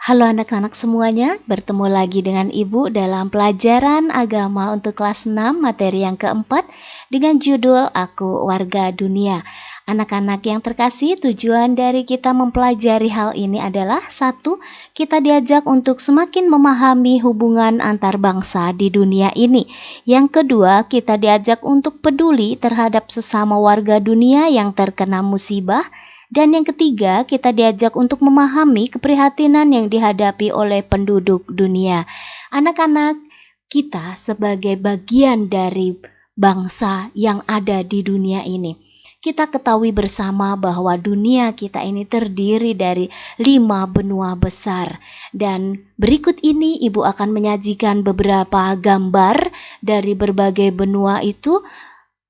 Halo anak-anak semuanya, bertemu lagi dengan Ibu dalam pelajaran agama untuk kelas 6 materi yang keempat dengan judul Aku Warga Dunia. Anak-anak yang terkasih, tujuan dari kita mempelajari hal ini adalah satu, kita diajak untuk semakin memahami hubungan antar bangsa di dunia ini. Yang kedua, kita diajak untuk peduli terhadap sesama warga dunia yang terkena musibah. Dan yang ketiga, kita diajak untuk memahami keprihatinan yang dihadapi oleh penduduk dunia. Anak-anak, kita sebagai bagian dari bangsa yang ada di dunia ini. Kita ketahui bersama bahwa dunia kita ini terdiri dari 5 benua besar. Dan berikut ini Ibu akan menyajikan beberapa gambar dari berbagai benua itu.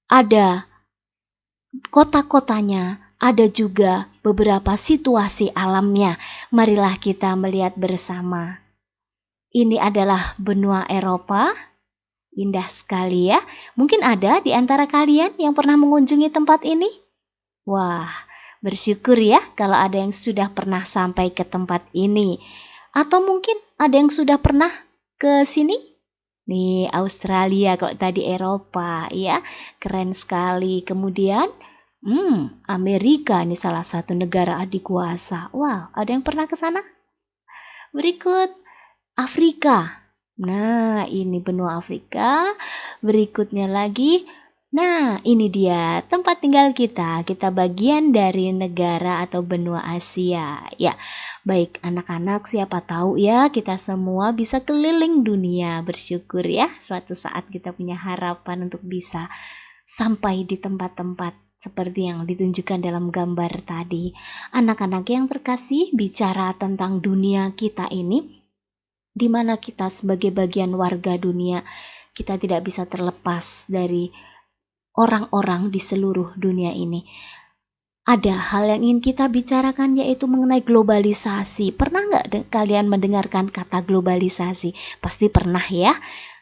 Ada kota-kotanya, ada juga beberapa situasi alamnya. Marilah kita melihat bersama. Ini adalah benua Eropa. Indah sekali ya. Mungkin ada di antara kalian yang pernah mengunjungi tempat ini? Wah, bersyukur ya kalau ada yang sudah pernah sampai ke tempat ini. Atau mungkin ada yang sudah pernah ke sini? Nih, Australia kalau tadi Eropa ya. Keren sekali. Kemudian Amerika ini salah satu negara adikuasa. Wow, ada yang pernah ke sana? Berikut Afrika. Nah, ini benua Afrika. Berikutnya lagi. Nah, ini dia tempat tinggal kita. Kita bagian dari negara atau benua Asia. Ya, baik anak-anak, siapa tahu ya kita semua bisa keliling dunia. Bersyukur ya, suatu saat kita punya harapan untuk bisa sampai di tempat-tempat seperti yang ditunjukkan dalam gambar tadi. Anak-anak yang terkasih, bicara tentang dunia kita ini, di mana kita sebagai bagian warga dunia, kita tidak bisa terlepas dari orang-orang di seluruh dunia ini. Ada hal yang ingin kita bicarakan, yaitu mengenai globalisasi. Pernah nggak kalian mendengarkan kata globalisasi? Pasti pernah ya.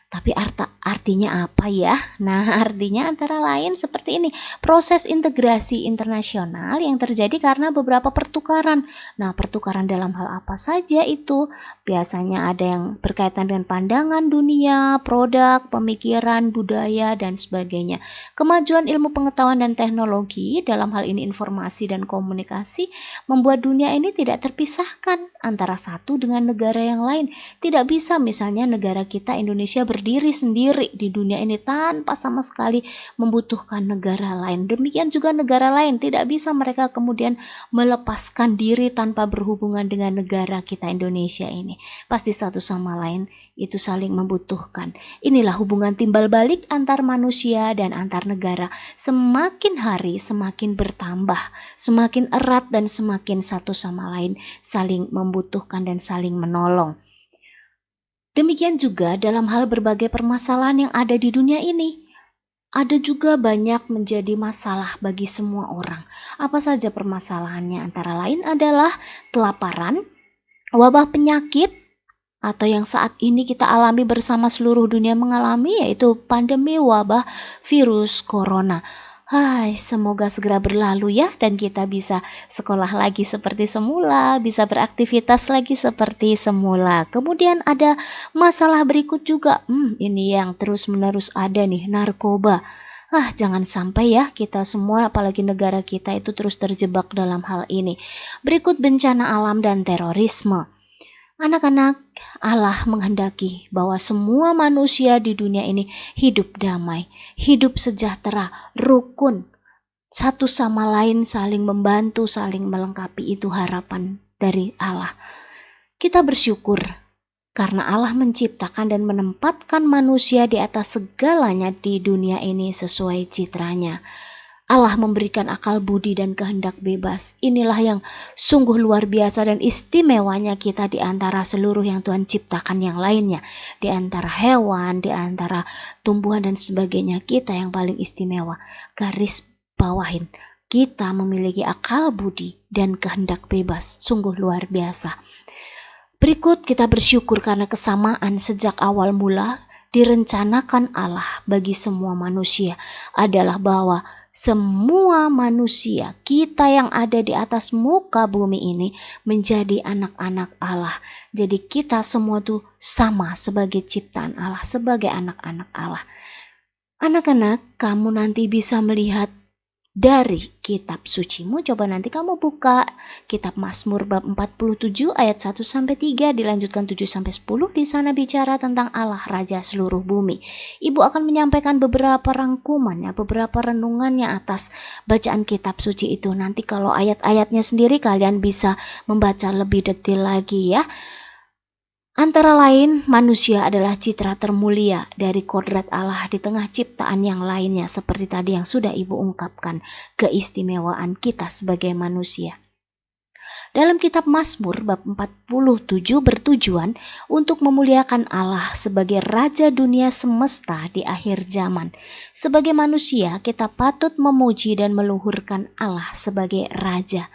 Tapi artinya apa ya? Nah, artinya antara lain seperti ini. Proses integrasi internasional yang terjadi karena beberapa pertukaran. Nah, pertukaran dalam hal apa saja itu? Biasanya ada yang berkaitan dengan pandangan dunia, produk, pemikiran, budaya, dan sebagainya. Kemajuan ilmu pengetahuan dan teknologi, dalam hal ini informasi dan komunikasi, membuat dunia ini tidak terpisahkan antara satu dengan negara yang lain. Tidak bisa misalnya negara kita Indonesia berdiri sendiri di dunia ini tanpa sama sekali membutuhkan negara lain. Demikian juga negara lain tidak bisa mereka kemudian melepaskan diri tanpa berhubungan dengan negara kita Indonesia ini. Pasti satu sama lain itu saling membutuhkan. Inilah hubungan timbal balik antar manusia dan antar negara. Semakin hari semakin bertambah, semakin erat dan semakin satu sama lain saling membutuhkan dan saling menolong. Demikian juga dalam hal berbagai permasalahan yang ada di dunia ini. Ada juga banyak menjadi masalah bagi semua orang. Apa saja permasalahannya? Antara lain adalah kelaparan, wabah penyakit, atau yang saat ini kita alami bersama seluruh dunia mengalami, yaitu pandemi wabah virus corona. Hai, semoga segera berlalu ya, dan kita bisa sekolah lagi seperti semula, bisa beraktivitas lagi seperti semula. Kemudian ada masalah berikut juga, ini yang terus-menerus ada nih, narkoba. Jangan sampai ya kita semua, apalagi negara kita itu terus terjebak dalam hal ini. Berikut bencana alam dan terorisme. Anak-anak, Allah menghendaki bahwa semua manusia di dunia ini hidup damai, hidup sejahtera, rukun, satu sama lain saling membantu, saling melengkapi. Itu harapan dari Allah. Kita bersyukur karena Allah menciptakan dan menempatkan manusia di atas segalanya di dunia ini sesuai citranya. Allah memberikan akal budi dan kehendak bebas. Inilah yang sungguh luar biasa dan istimewanya kita di antara seluruh yang Tuhan ciptakan yang lainnya. Di antara hewan, di antara tumbuhan dan sebagainya, kita yang paling istimewa. Garis bawahin, kita memiliki akal budi dan kehendak bebas. Sungguh luar biasa. Berikut kita bersyukur karena kesamaan sejak awal mula direncanakan Allah bagi semua manusia adalah bahwa semua manusia, kita yang ada di atas muka bumi ini menjadi anak-anak Allah. Jadi kita semua tuh sama sebagai ciptaan Allah, sebagai anak-anak Allah. Anak-anak, kamu nanti bisa melihat dari kitab sucimu. Coba nanti kamu buka kitab Mazmur bab 47 ayat 1 sampai 3 dilanjutkan 7 sampai 10. Di sana bicara tentang Allah Raja seluruh bumi. Ibu akan menyampaikan beberapa rangkuman ya, beberapa renungannya atas bacaan kitab suci itu. Nanti kalau ayat-ayatnya sendiri kalian bisa membaca lebih detail lagi ya. Antara lain, manusia adalah citra termulia dari kodrat Allah di tengah ciptaan yang lainnya, seperti tadi yang sudah Ibu ungkapkan, keistimewaan kita sebagai manusia. Dalam kitab Mazmur bab 47 bertujuan untuk memuliakan Allah sebagai Raja dunia semesta di akhir zaman. Sebagai manusia, kita patut memuji dan meluhurkan Allah sebagai Raja.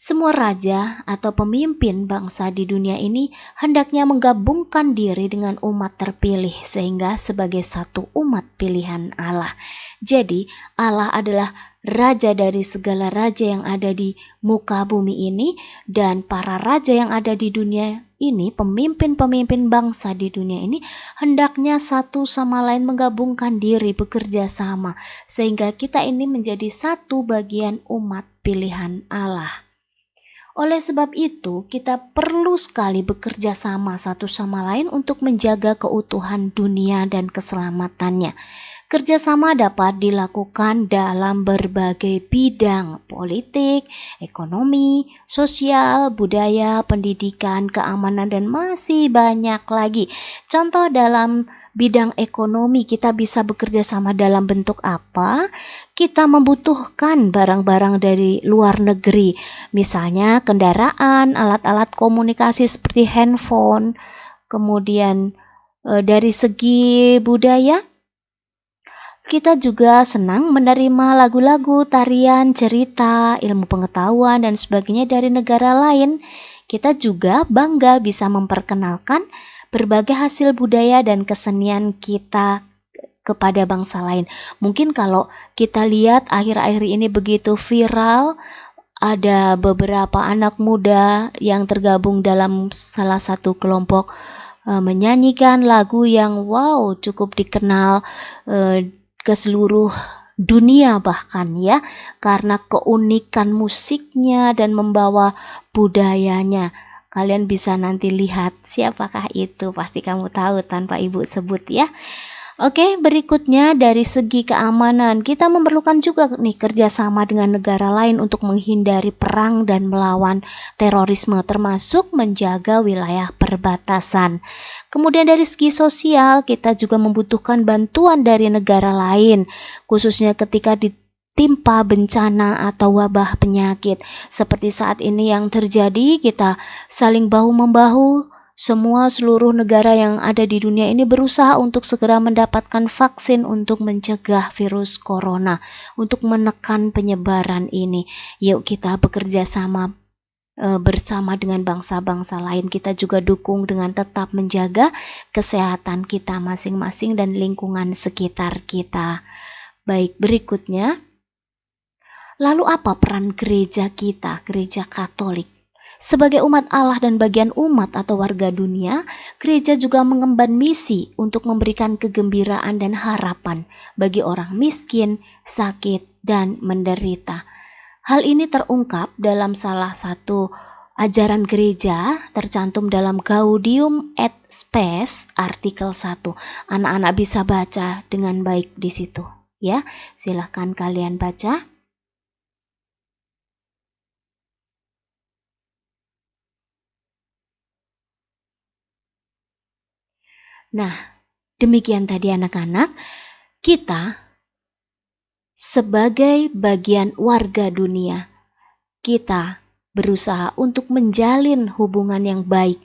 Semua raja atau pemimpin bangsa di dunia ini hendaknya menggabungkan diri dengan umat terpilih sehingga sebagai satu umat pilihan Allah. Jadi Allah adalah raja dari segala raja yang ada di muka bumi ini, dan para raja yang ada di dunia ini, pemimpin-pemimpin bangsa di dunia ini hendaknya satu sama lain menggabungkan diri, bekerja sama sehingga kita ini menjadi satu bagian umat pilihan Allah. Oleh sebab itu, kita perlu sekali bekerja sama satu sama lain untuk menjaga keutuhan dunia dan keselamatannya. Kerjasama dapat dilakukan dalam berbagai bidang: politik, ekonomi, sosial, budaya, pendidikan, keamanan, dan masih banyak lagi. Contoh dalam bidang ekonomi, kita bisa bekerja sama dalam bentuk apa? Kita membutuhkan barang-barang dari luar negeri, misalnya kendaraan, alat-alat komunikasi seperti handphone. Kemudian dari segi budaya, kita juga senang menerima lagu-lagu, tarian, cerita, ilmu pengetahuan, dan sebagainya dari negara lain. Kita juga bangga bisa memperkenalkan berbagai hasil budaya dan kesenian kita kepada bangsa lain. Mungkin kalau kita lihat akhir-akhir ini begitu viral, ada beberapa anak muda yang tergabung dalam salah satu kelompok menyanyikan lagu yang wow, cukup dikenal ke seluruh dunia bahkan ya, karena keunikan musiknya dan membawa budayanya. Kalian bisa nanti lihat siapakah itu, pasti kamu tahu tanpa Ibu sebut ya. Oke, berikutnya dari segi keamanan, kita memerlukan juga nih kerjasama dengan negara lain untuk menghindari perang dan melawan terorisme, termasuk menjaga wilayah perbatasan. Kemudian dari segi sosial, kita juga membutuhkan bantuan dari negara lain, khususnya ketika ditimpa bencana atau wabah penyakit. Seperti saat ini yang terjadi, kita saling bahu-membahu. Seluruh negara yang ada di dunia ini berusaha untuk segera mendapatkan vaksin untuk mencegah virus corona, untuk menekan penyebaran ini. Yuk kita bekerja sama bersama dengan bangsa-bangsa lain. Kita juga dukung dengan tetap menjaga kesehatan kita masing-masing dan lingkungan sekitar kita. Baik, berikutnya, lalu apa peran gereja kita, gereja Katolik? Sebagai umat Allah dan bagian umat atau warga dunia, gereja juga mengemban misi untuk memberikan kegembiraan dan harapan bagi orang miskin, sakit, dan menderita. Hal ini terungkap dalam salah satu ajaran gereja tercantum dalam Gaudium et Spes artikel 1. Anak-anak bisa baca dengan baik di situ ya. Silahkan kalian baca. Nah, demikian tadi anak-anak, kita sebagai bagian warga dunia, kita berusaha untuk menjalin hubungan yang baik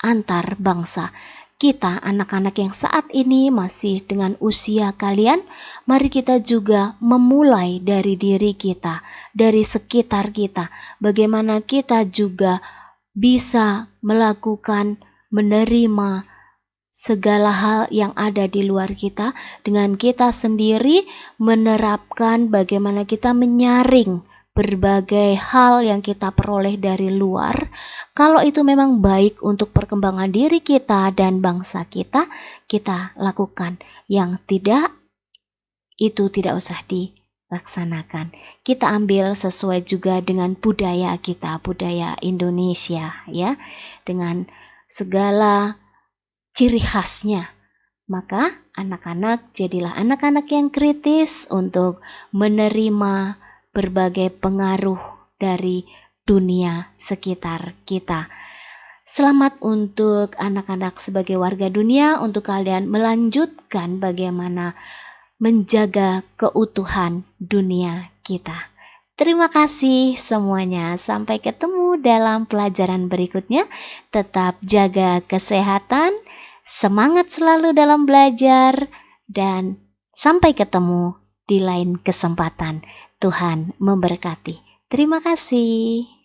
antar bangsa. Kita anak-anak yang saat ini masih dengan usia kalian, mari kita juga memulai dari diri kita, dari sekitar kita. Bagaimana kita juga bisa melakukan, menerima segala hal yang ada di luar kita, dengan kita sendiri menerapkan bagaimana kita menyaring berbagai hal yang kita peroleh dari luar. Kalau itu memang baik untuk perkembangan diri kita dan bangsa kita, kita lakukan. Yang tidak, itu tidak usah dilaksanakan. Kita ambil sesuai juga dengan budaya kita, budaya Indonesia ya, dengan segala ciri khasnya. Maka anak-anak jadilah anak-anak yang kritis untuk menerima berbagai pengaruh dari dunia sekitar kita. Selamat untuk anak-anak sebagai warga dunia, untuk kalian melanjutkan bagaimana menjaga keutuhan dunia kita. Terima kasih semuanya. Sampai ketemu dalam pelajaran berikutnya. Tetap jaga kesehatan, semangat selalu dalam belajar, dan sampai ketemu di lain kesempatan. Tuhan memberkati. Terima kasih.